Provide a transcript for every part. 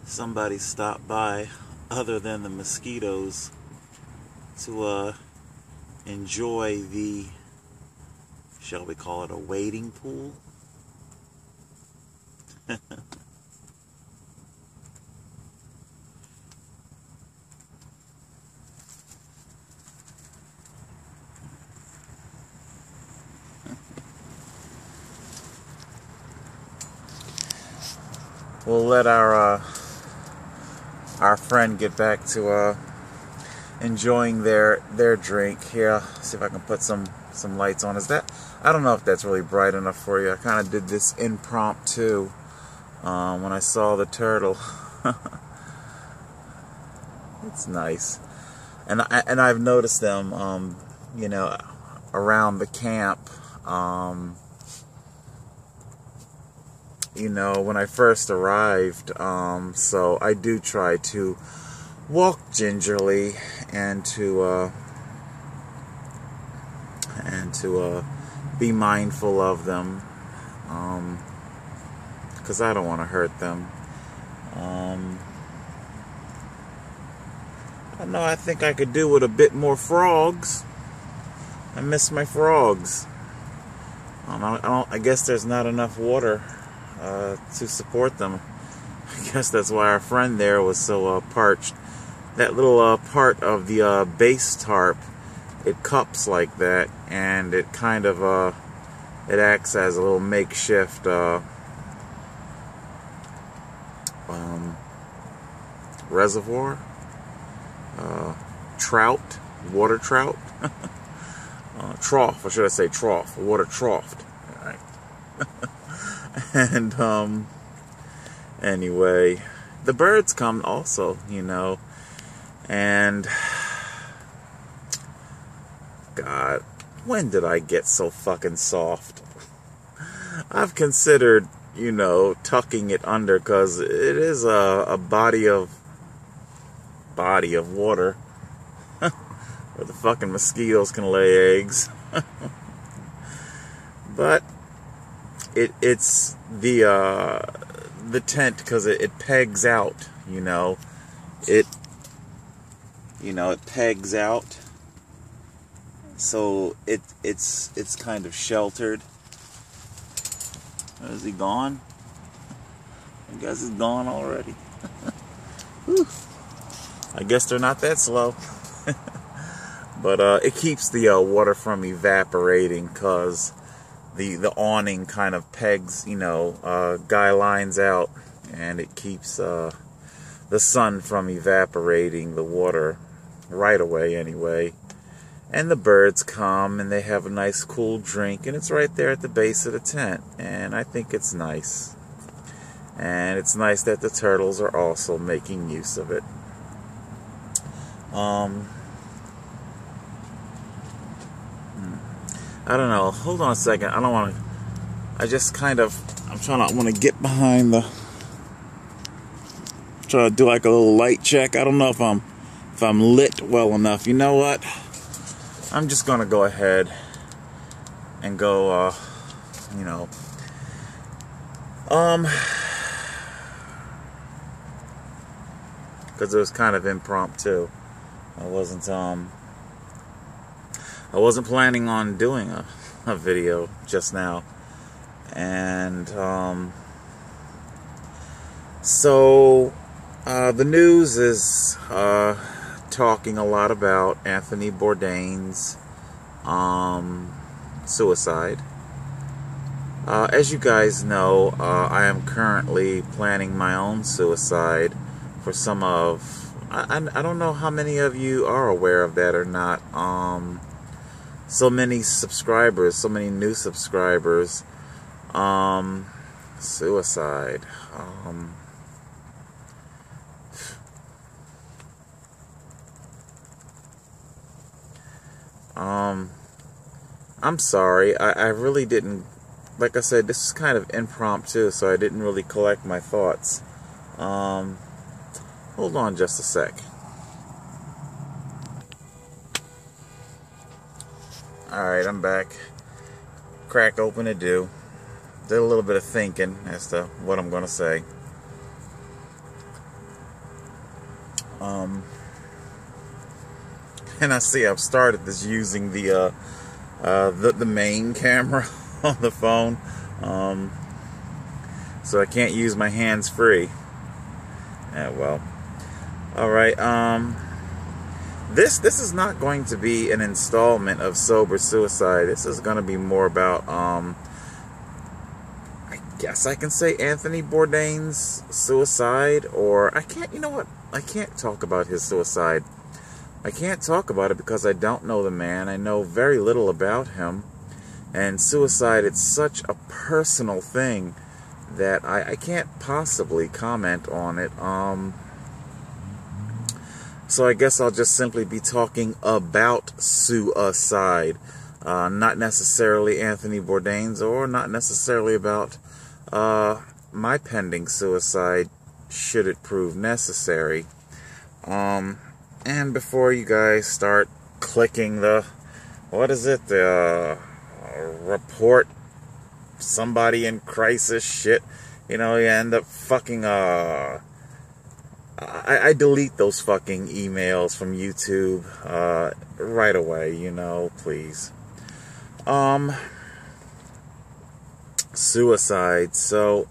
somebody stopped by other than the mosquitoes to enjoy the, shall we call it, a wading pool? We'll let our friend get back to enjoying their drink here. See if I can put some lights on. Is that, I don't know if that's really bright enough for you. I kind of did this impromptu when I saw the turtle. It's nice, and I've noticed them, you know, around the camp. You know, when I first arrived, so I do try to walk gingerly and to be mindful of them, because I don't want to hurt them. I know, I think I could do with a bit more frogs. I miss my frogs. I guess there's not enough water to support them. I guess that's why our friend there was so parched. That little part of the base tarp, it cups like that, and it kind of it acts as a little makeshift reservoir, trout, water trout, trough, or should I say trough, water trough. All right. And anyway, the birds come also, you know, and God, when did I get so fucking soft? I've considered, you know, tucking it under, because it is a body of water where the fucking mosquitoes can lay eggs. But it's the tent, because it pegs out, you know. It pegs out, so it's kind of sheltered. Is he gone? I guess he's gone already. Whew. I guess they're not that slow. But it keeps the water from evaporating, because the awning kind of pegs, you know, guy lines out, and it keeps the sun from evaporating the water right away anyway. And the birds come, and they have a nice cool drink, and it's right there at the base of the tent, and I think it's nice. And it's nice that the turtles are also making use of it. I don't know. Hold on a second. I don't want to. I just kind of. I want to get behind the. Try to do like a little light check. I don't know if I'm lit well enough. You know what? I'm just gonna go ahead and go. You know. Because it was kind of impromptu. I wasn't planning on doing a video just now. And so the news is talking a lot about Anthony Bourdain's suicide. As you guys know, I am currently planning my own suicide for some of... I don't know how many of you are aware of that or not. So many subscribers, so many new subscribers. Suicide. I'm sorry. I really didn't... Like I said, this is kind of impromptu, so I didn't really collect my thoughts. Hold on just a sec. Alright, I'm back. Crack open to do. Did a little bit of thinking as to what I'm going to say. And I see I've started this using the main camera on the phone, so I can't use my hands free. Yeah, well, all right. This is not going to be an installment of Sober Suicide. This is going to be more about I guess I can say Anthony Bourdain's suicide, or I can't. You know what? I can't talk about his suicide. I can't talk about it because I don't know the man. I know very little about him. And suicide, it's such a personal thing that I can't possibly comment on it. So I guess I'll just simply be talking about suicide. Not necessarily Anthony Bourdain's, or not necessarily about my pending suicide, should it prove necessary. And before you guys start clicking the, what is it, the report somebody in crisis shit, you know, you end up fucking, I delete those fucking emails from YouTube, right away, you know, please. Suicide, so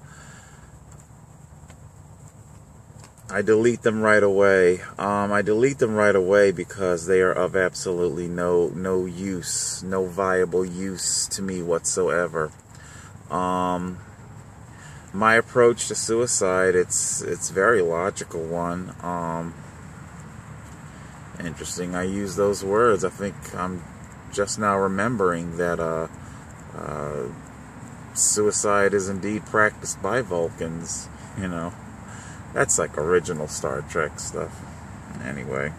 I delete them right away. I delete them right away because they are of absolutely no use, no viable use to me whatsoever. My approach to suicide, it's very logical one. Interesting, I use those words. I think I'm just now remembering that suicide is indeed practiced by Vulcans, you know. That's like original Star Trek stuff. Anyway.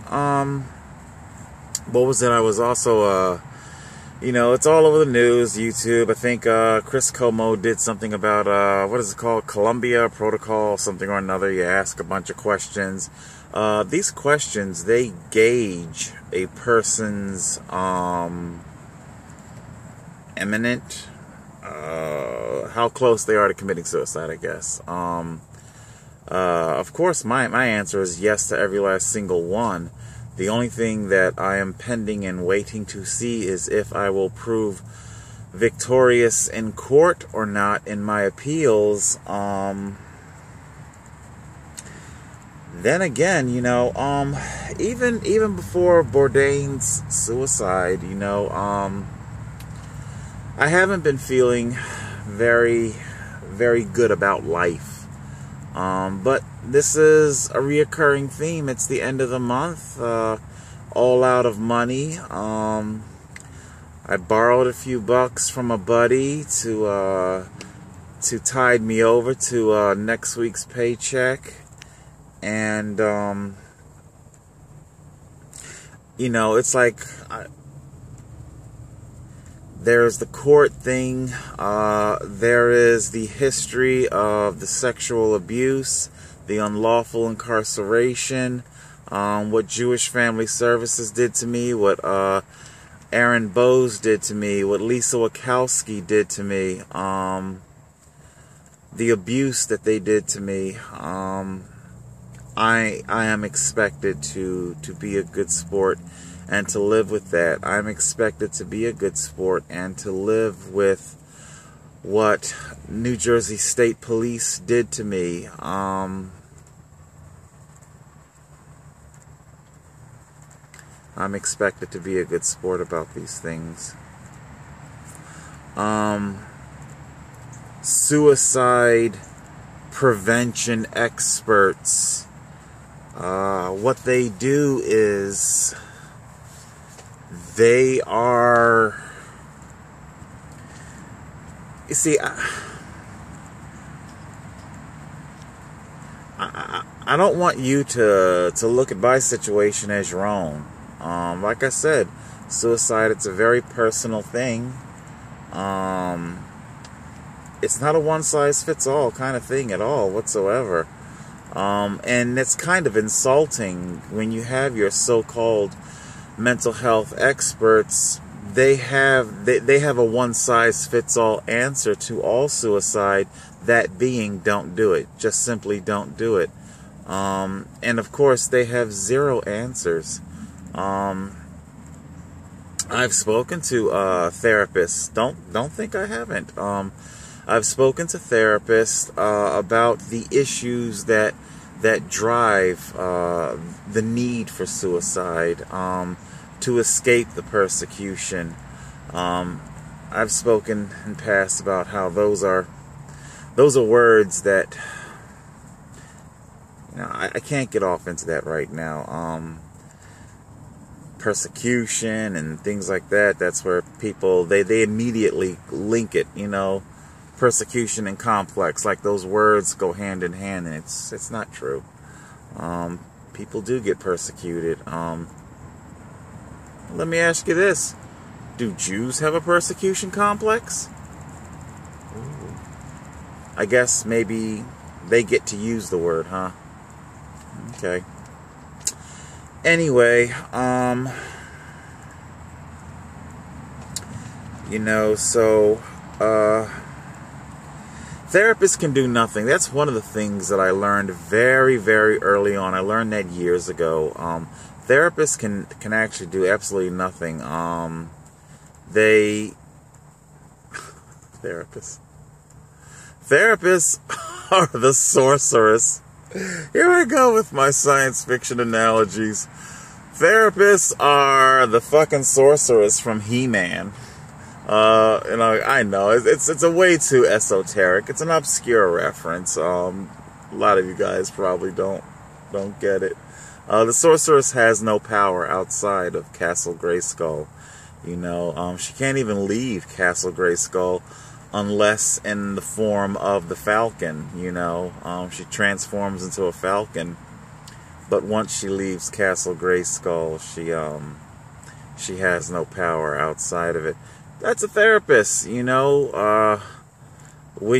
What was it? I was also, you know, it's all over the news, YouTube. I think Chris Como did something about, what is it called? Columbia Protocol, something or another. You ask a bunch of questions. These questions, they gauge a person's imminent, how close they are to committing suicide, I guess. Of course, my answer is yes to every last single one. The only thing that I am pending and waiting to see is if I will prove victorious in court or not in my appeals. Then again, you know, even before Bourdain's suicide, you know, I haven't been feeling very good about life. But this is a reoccurring theme. It's the end of the month, all out of money. I borrowed a few bucks from a buddy to tide me over to next week's paycheck, and you know, it's like there's the court thing, there is the history of the sexual abuse, the unlawful incarceration, what Jewish Family Services did to me, what Aaron Bowes did to me, what Lisa Wachowski did to me, the abuse that they did to me. I am expected to be a good sport and to live with that. I'm expected to be a good sport and to live with what New Jersey State Police did to me. I'm expected to be a good sport about these things. Suicide prevention experts, what they do is they are, you see, I don't want you to look at my situation as your own. Like I said, suicide, it's a very personal thing. It's not a one-size-fits-all kind of thing at all whatsoever. And it's kind of insulting when you have your so-called mental health experts. They have a one-size-fits-all answer to all suicide, that being don't do it. Just simply don't do it. And of course, they have zero answers. I've spoken to therapists. Don't think I haven't. I've spoken to therapists about the issues that drive the need for suicide, to escape the persecution. I've spoken in past about how those are words that, I can't get off into that right now. Persecution and things like that. That's where people they immediately link it. Persecution and complex, like those words go hand in hand, and it's not true. People do get persecuted. Let me ask you this: do Jews have a persecution complex? Ooh. I guess maybe they get to use the word, huh? Okay. Anyway, therapists can do nothing. That's one of the things that I learned very, very early on. I learned that years ago. Therapists can actually do absolutely nothing. Therapists are the sorceress. Here I go with my science fiction analogies. Therapists are the fucking sorceress from He-Man. I know it's a way too esoteric. It's an obscure reference. A lot of you guys probably don't get it. The sorceress has no power outside of Castle Grayskull. She can't even leave Castle Grayskull unless in the form of the Falcon. She transforms into a falcon. But once she leaves Castle Grayskull, she has no power outside of it. That's a therapist, when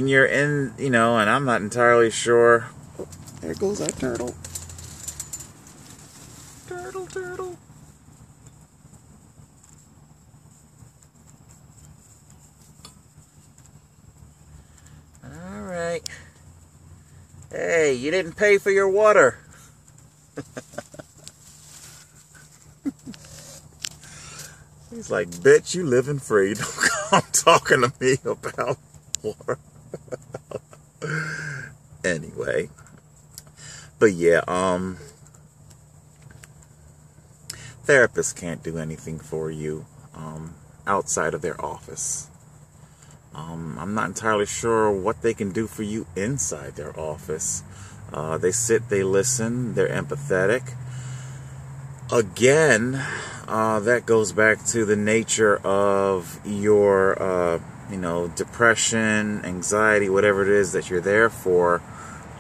you're in, and I'm not entirely sure. Oh, there goes that turtle. Turtle. All right. Hey, you didn't pay for your water. He's like, bitch, you living free. Don't come talking to me about water. Anyway. But yeah, therapists can't do anything for you outside of their office. I'm not entirely sure what they can do for you inside their office. They sit, they listen, they're empathetic. Again, that goes back to the nature of your, depression, anxiety, whatever it is that you're there for.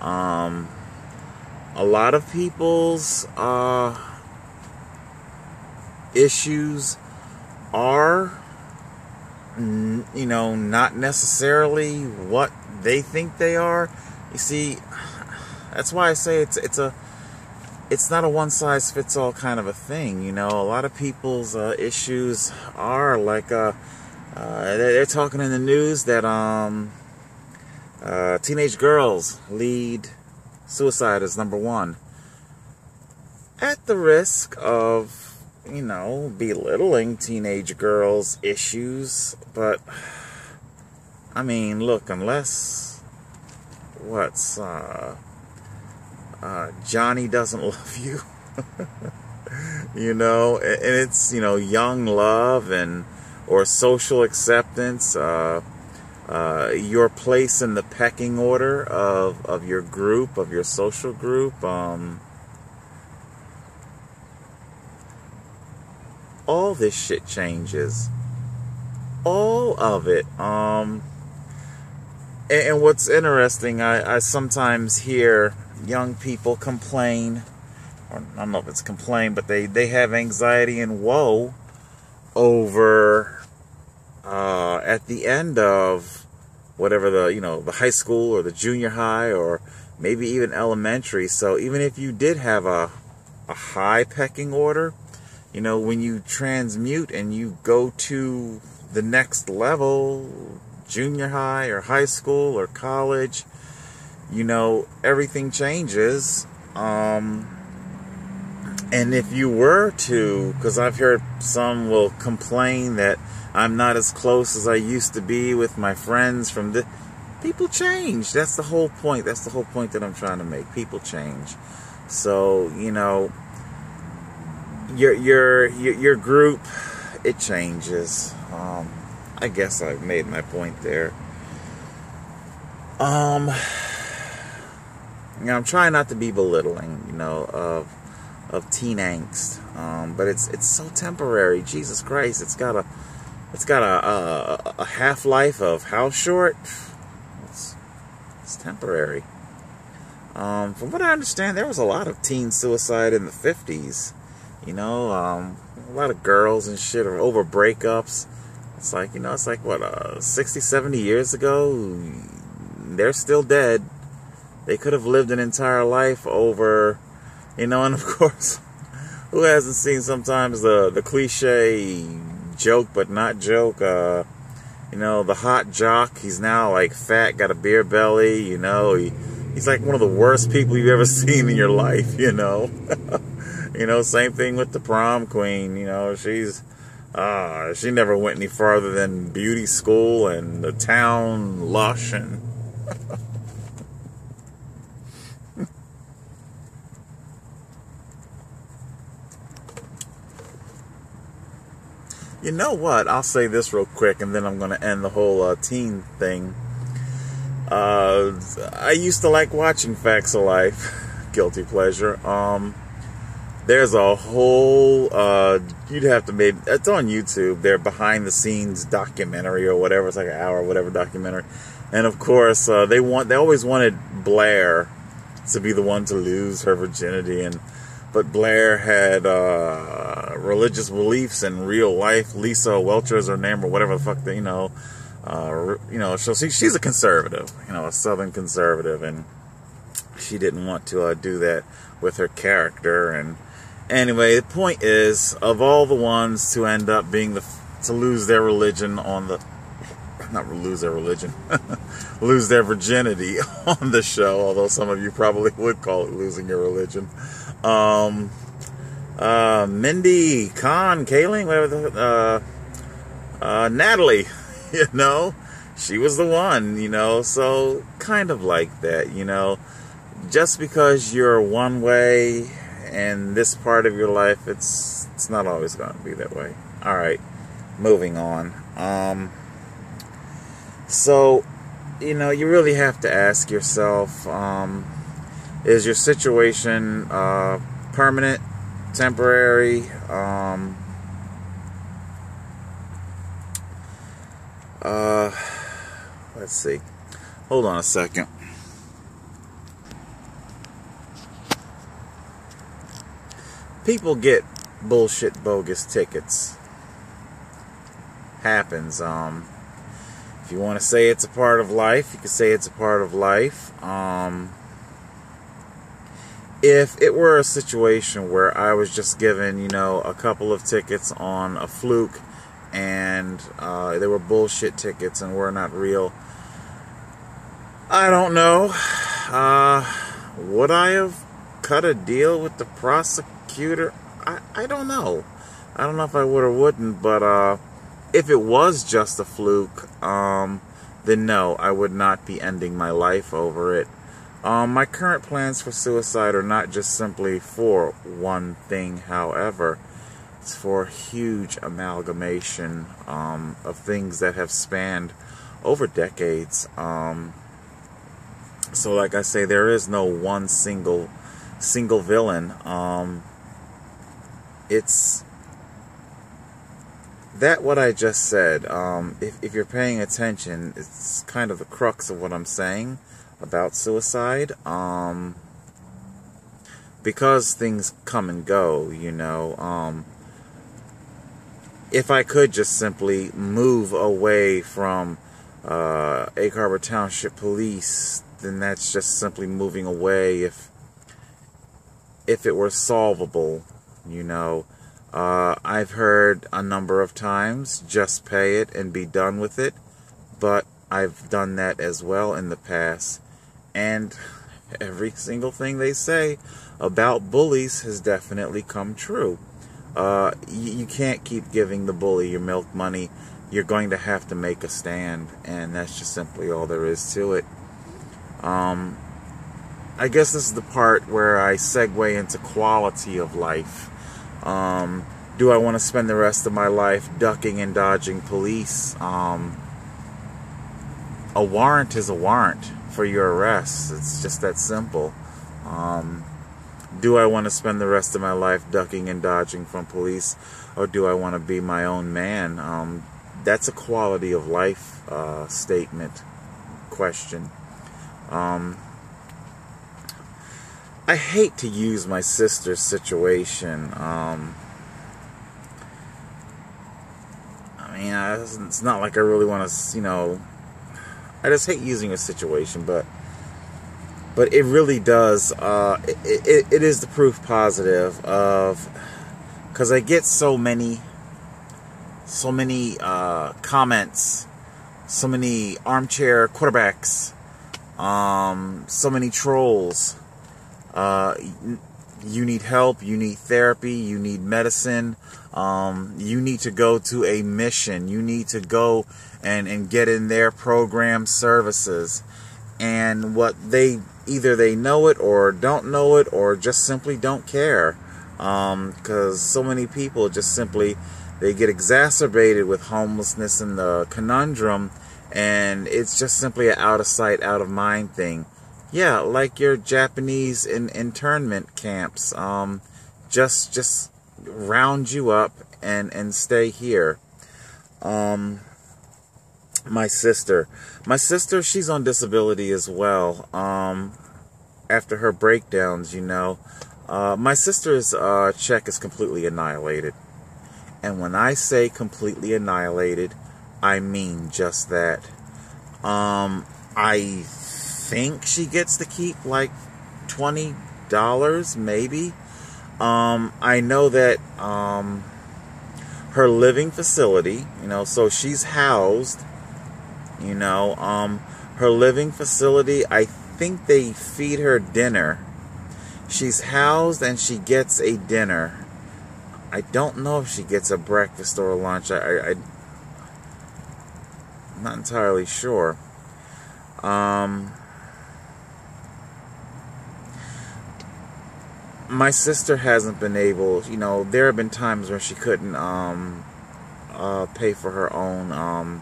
A lot of people's issues are, not necessarily what they think they are. You see, that's why I say it's not a one-size-fits-all kind of a thing. A lot of people's issues are like, they're talking in the news that teenage girls lead suicide as number one. At the risk of, belittling teenage girls' issues. But, look, unless, Johnny doesn't love you, and it's, young love or social acceptance, your place in the pecking order of your group, of your social group, all this shit changes. All of it. And what's interesting, I sometimes hear young people complain, or I don't know if it's complain, but they have anxiety and woe over at the end of whatever the high school or the junior high or maybe even elementary. So even if you did have a high pecking order, when you transmute and you go to the next level, junior high or high school or college, everything changes And if you were to, because I've heard some will complain that I'm not as close as I used to be with my friends from the... People change. That's the whole point. That's the whole point that I'm trying to make. People change. So, you know, your group, it changes. I guess I've made my point there. You know, I'm trying not to be belittling, you know, of teen angst. But it's so temporary. Jesus Christ, it's got a half-life of how short? It's temporary. From what I understand, there was a lot of teen suicide in the 50s. You know, a lot of girls and shit are over breakups. It's like, you know, it's like, what, 60, 70 years ago? They're still dead. They could have lived an entire life over, you know, and of course, who hasn't seen sometimes the cliche joke but not joke, you know, the hot jock, he's now like fat, got a beer belly, you know, he's like one of the worst people you've ever seen in your life, you know. You know, same thing with the prom queen, you know, she never went any farther than beauty school and the town lush and... You know what? I'll say this real quick, and then I'm going to end the whole teen thing. I used to like watching Facts of Life, guilty pleasure. There's a whole, you'd have to maybe, it's on YouTube, their behind the scenes documentary or whatever, it's like an hour or whatever documentary. And of course, they always wanted Blair to be the one to lose her virginity, but Blair had religious beliefs in real life. Lisa Welcher is her name, or whatever the fuck, you know, so she's a conservative, you know, a Southern conservative, and she didn't want to do that with her character. And anyway, the point is, of all the ones to end up being to lose their religion on the, not lose their religion, lose their virginity on the show, although some of you probably would call it losing your religion. Mindy, Khan, Kaling, whatever Natalie, you know, she was the one, you know, so kind of like that, you know, just because you're one way in this part of your life, it's not always going to be that way. All right, moving on. So, you know, you really have to ask yourself, is your situation permanent, temporary? Let's see. Hold on a second. People get bullshit bogus tickets. Happens. If you want to say it's a part of life, you can say it's a part of life. If it were a situation where I was just given, you know, a couple of tickets on a fluke and they were bullshit tickets and were not real, I don't know. Would I have cut a deal with the prosecutor? I don't know. I don't know if I would or wouldn't, but if it was just a fluke, then no, I would not be ending my life over it. My current plans for suicide are not just simply for one thing, however. It's for a huge amalgamation of things that have spanned over decades. So like I say, there is no one single villain. It's that what I just said. If you're paying attention, it's kind of the crux of what I'm saying about suicide. Because things come and go, you know. If I could just simply move away from Egg Harbor Township Police, then that's just simply moving away. If it were solvable, you know. I've heard a number of times, just pay it and be done with it. But I've done that as well in the past. And every single thing they say about bullies has definitely come true. You can't keep giving the bully your milk money. You're going to have to make a stand, and that's just simply all there is to it. I guess this is the part where I segue into quality of life. Do I want to spend the rest of my life ducking and dodging police? A warrant is a warrant for your arrest. It's just that simple. Do I want to spend the rest of my life ducking and dodging from police, or do I want to be my own man? That's a quality of life statement, question. I hate to use my sister's situation. It's not like I really want to, I just hate using a situation, but it really does, it is the proof positive of, because I get so many comments, so many armchair quarterbacks, so many trolls. You need help, you need therapy, you need medicine, you need to go to a mission, you need to go and get in their program services. And what either they know it or don't know it, or just simply don't care, because so many people just simply, they get exacerbated with homelessness and the conundrum, and it's just simply an out of sight, out of mind thing. Yeah, like your Japanese internment camps. Just round you up and stay here. My sister, she's on disability as well. After her breakdowns, my sister's check is completely annihilated. And when I say completely annihilated, I mean just that. I think she gets to keep like $20, maybe. I know that her living facility, so she's housed, her living facility, I think they feed her dinner. She's housed and she gets a dinner. I don't know if she gets a breakfast or a lunch. I'm not entirely sure. My sister hasn't been able, there have been times where she couldn't pay for her own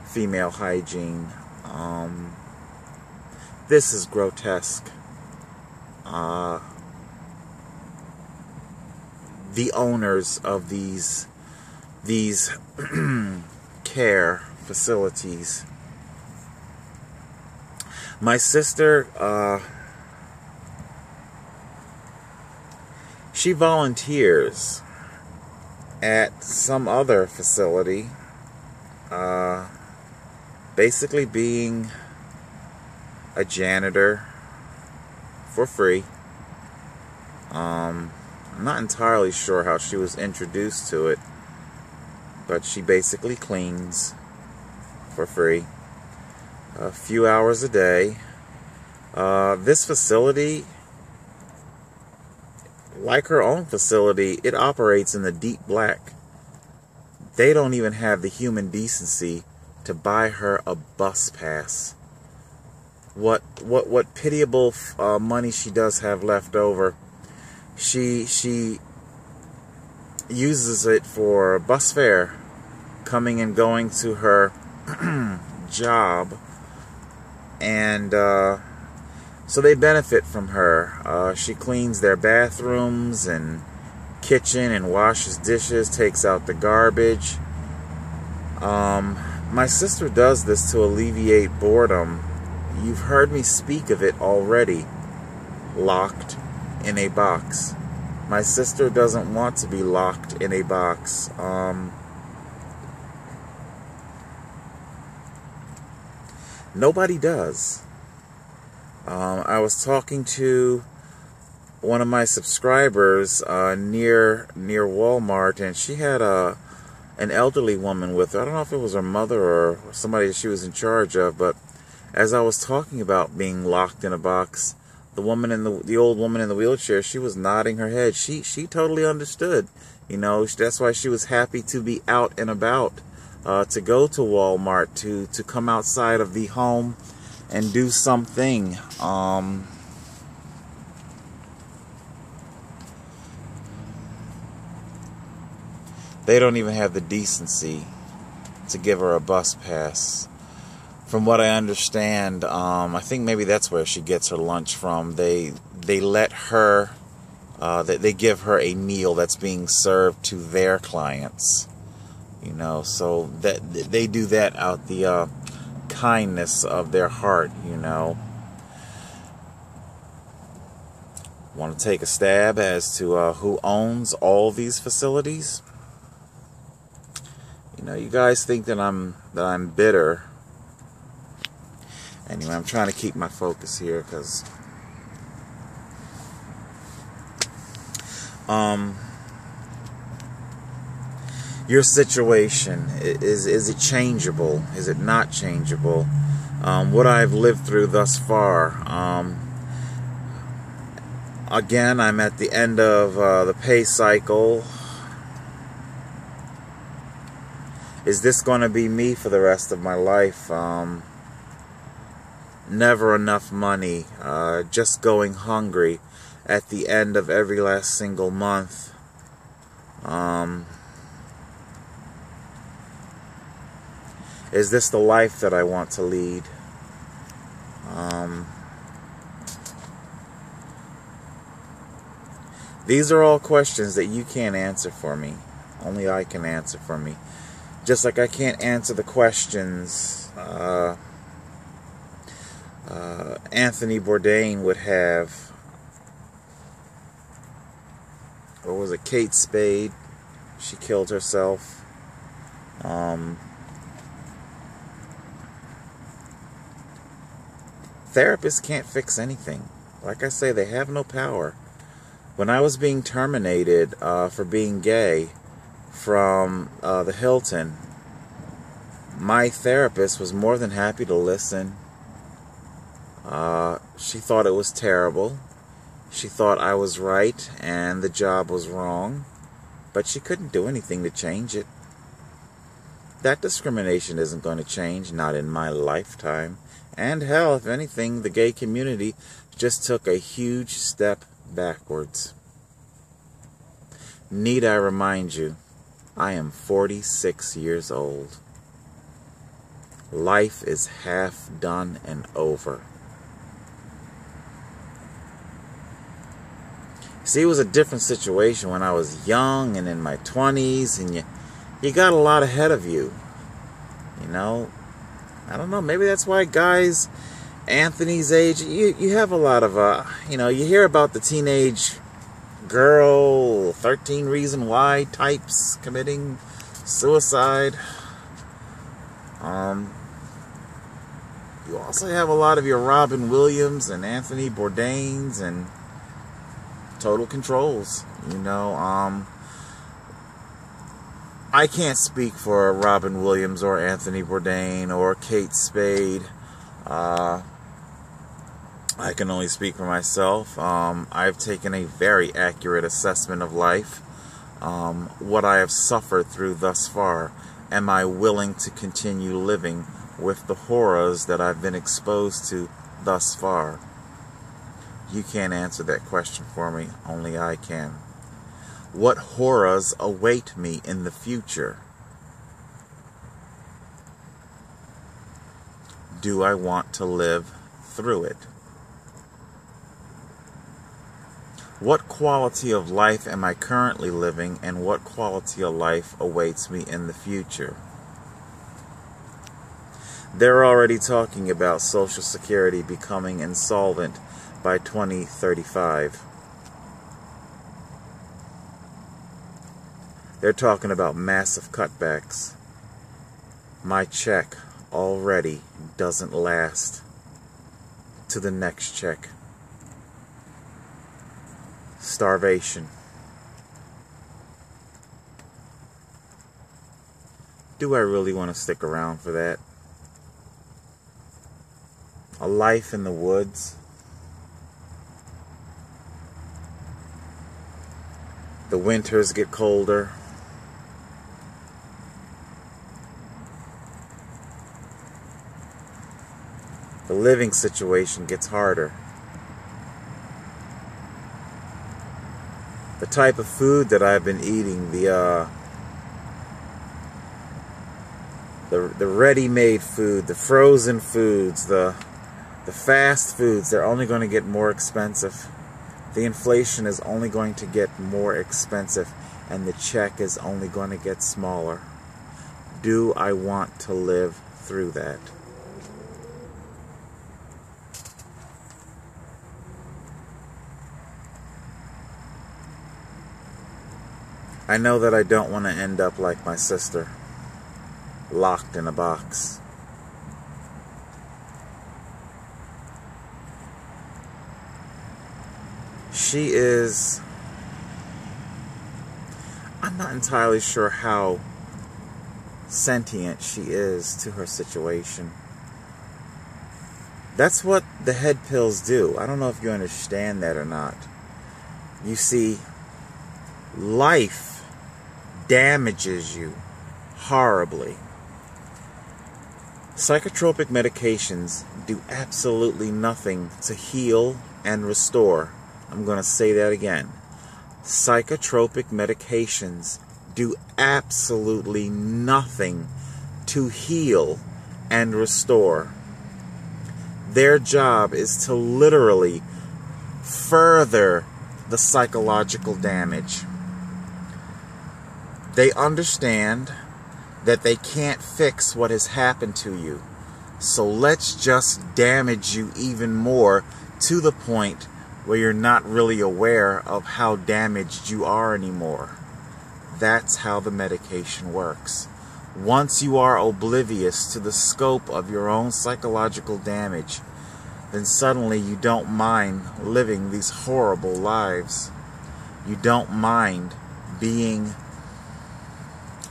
female hygiene. This is grotesque. The owners of these care facilities. My sister, she volunteers at some other facility, basically being a janitor for free. I'm not entirely sure how she was introduced to it, but she basically cleans for free, a few hours a day. This facility, like her own facility, it operates in the deep black. They don't even have the human decency to buy her a bus pass. What pitiable money she does have left over, she uses it for bus fare, coming and going to her job, and so they benefit from her. She cleans their bathrooms and kitchen and washes dishes, takes out the garbage. My sister does this to alleviate boredom. You've heard me speak of it already. Locked in a box. My sister doesn't want to be locked in a box. Nobody does. I was talking to one of my subscribers near Walmart, and she had an elderly woman with her. I don't know if it was her mother or somebody that she was in charge of, but as I was talking about being locked in a box, the woman in the old woman in the wheelchair, she was nodding her head. She totally understood. You know, that's why she was happy to be out and about, to go to Walmart, to come outside of the home and do something. They don't even have the decency to give her a bus pass. From what I understand, I think maybe that's where she gets her lunch from. They let her, they give her a meal that's being served to their clients. You know, so that they do that out the kindness of their heart. You know, want to take a stab as to who owns all these facilities? You know, you guys think that I'm bitter. Anyway, I'm trying to keep my focus here because your situation, is it changeable? Is it not changeable? What I've lived through thus far. Again, I'm at the end of the pay cycle. Is this going to be me for the rest of my life? Never enough money, just going hungry at the end of every last single month. Is this the life that I want to lead? These are all questions that you can't answer for me. Only I can answer for me. Just like I can't answer the questions Anthony Bourdain would have, or was it Kate Spade? She killed herself. Therapists can't fix anything. Like I say, they have no power. When I was being terminated for being gay from the Hilton, my therapist was more than happy to listen. She thought it was terrible. She thought I was right and the job was wrong, but she couldn't do anything to change it. That discrimination isn't going to change, not in my lifetime. And hell, if anything, the gay community just took a huge step backwards. Need I remind you, I am 46 years old. Life is half done and over. See, it was a different situation when I was young and in my 20s, and you got a lot ahead of you. You know, I don't know, maybe that's why guys Anthony's age, you have a lot of, you know, you hear about the teenage girl, 13 Reasons Why types committing suicide. You also have a lot of your Robin Williams and Anthony Bourdains and Total Controls. You know, I can't speak for Robin Williams or Anthony Bourdain or Kate Spade. I can only speak for myself. I've taken a very accurate assessment of life. What I have suffered through thus far. Am I willing to continue living with the horrors that I've been exposed to thus far? You can't answer that question for me. Only I can. What horrors await me in the future? Do I want to live through it? What quality of life am I currently living, and what quality of life awaits me in the future? They're already talking about Social Security becoming insolvent by 2035. They're talking about massive cutbacks. My check already doesn't last to the next check. Starvation. Do I really want to stick around for that? a life in the woods. The winters get colder. The living situation gets harder. The type of food that I've been eating, the ready-made food, the frozen foods, the fast foods, they're only going to get more expensive. The inflation is only going to get more expensive, and the check is only going to get smaller. Do I want to live through that? I know that I don't want to end up like my sister, locked in a box. She is... I'm not entirely sure how sentient she is to her situation. That's what the head pills do. I don't know if you understand that or not. You see, life damages you horribly. Psychotropic medications do absolutely nothing to heal and restore. I'm going to say that again. Psychotropic medications do absolutely nothing to heal and restore. Their job is to literally further the psychological damage. They understand that they can't fix what has happened to you. So let's just damage you even more to the point where you're not really aware of how damaged you are anymore. That's how the medication works. Once you are oblivious to the scope of your own psychological damage, then suddenly you don't mind living these horrible lives. You don't mind being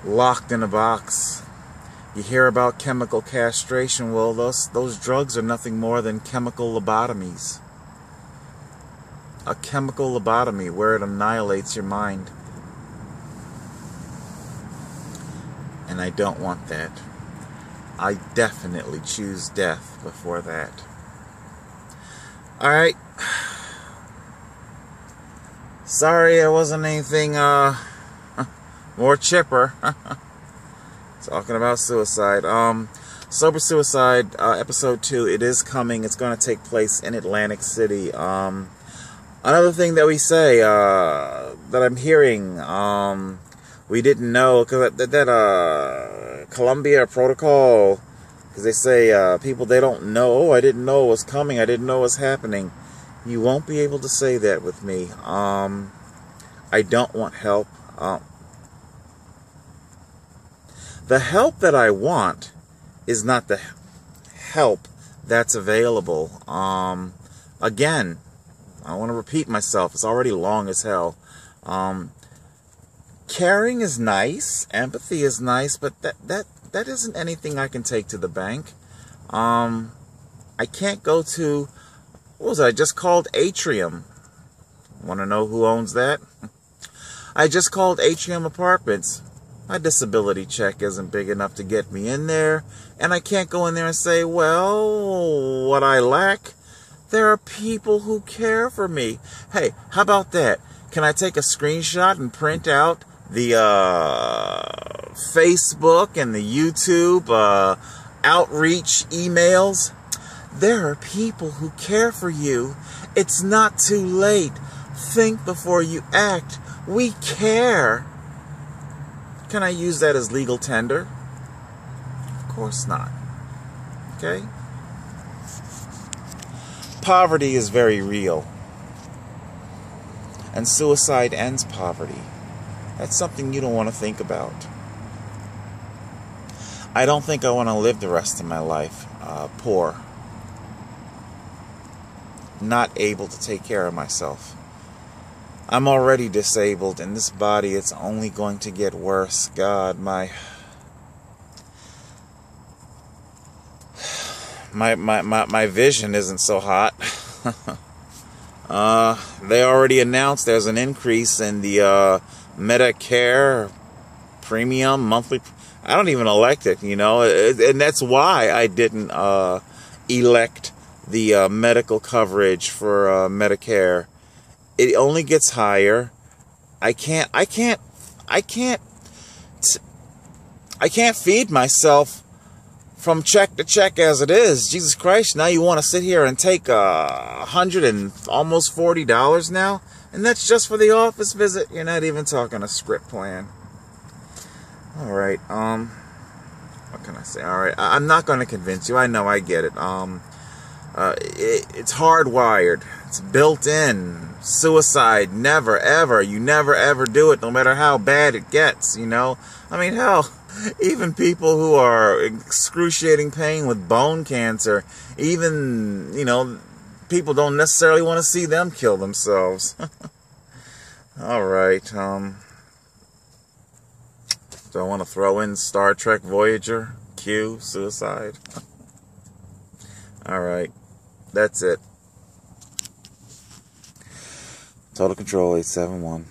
locked in a box. You hear about chemical castration. Well, those drugs are nothing more than chemical lobotomies. A chemical lobotomy where it annihilates your mind. And I don't want that. I definitely choose death before that. Alright. Sorry I wasn't anything more chipper. Talking about suicide. Sober Suicide, episode 2, it is coming. It's going to take place in Atlantic City. Another thing that we say, that I'm hearing, we didn't know, because that Columbia Protocol, because they say people, they don't know, I didn't know it was coming, I didn't know it was happening. You won't be able to say that with me. I don't want help. The help that I want is not the help that's available. Again, I want to repeat myself. It's already long as hell. Caring is nice. Empathy is nice, but that isn't anything I can take to the bank. I can't go to, what was it? I just called Atrium. Want to know who owns that? I just called Atrium Apartments. My disability check isn't big enough to get me in there, and I can't go in there and say, well, what I lack, there are people who care for me. Hey, how about that? Can I take a screenshot and print out the Facebook and the YouTube outreach emails? There are people who care for you. It's not too late. Think before you act. We care. Can I use that as legal tender? Of course not. Okay? Poverty is very real. And suicide ends poverty. That's something you don't want to think about. I don't think I want to live the rest of my life poor. Not able to take care of myself. I'm already disabled, and this body, it's only going to get worse. God, my my vision isn't so hot. They already announced there's an increase in the Medicare premium monthly. I don't even elect it, you know, and that's why I didn't elect the medical coverage for Medicare. It only gets higher. I can't feed myself from check to check as it is. Jesus Christ, now you want to sit here and take $100 and almost $40 now? And that's just for the office visit? You're not even talking a script plan. Alright, what can I say? Alright, I'm not going to convince you. I know, I get it. It's hardwired. It's built in. Suicide, never, ever. You never, ever do it, no matter how bad it gets, you know? I mean, hell, even people who are excruciating pain with bone cancer, even, you know, people don't necessarily want to see them kill themselves. Alright, do I want to throw in Star Trek Voyager? Q, suicide? Alright, that's it. Total Control 871.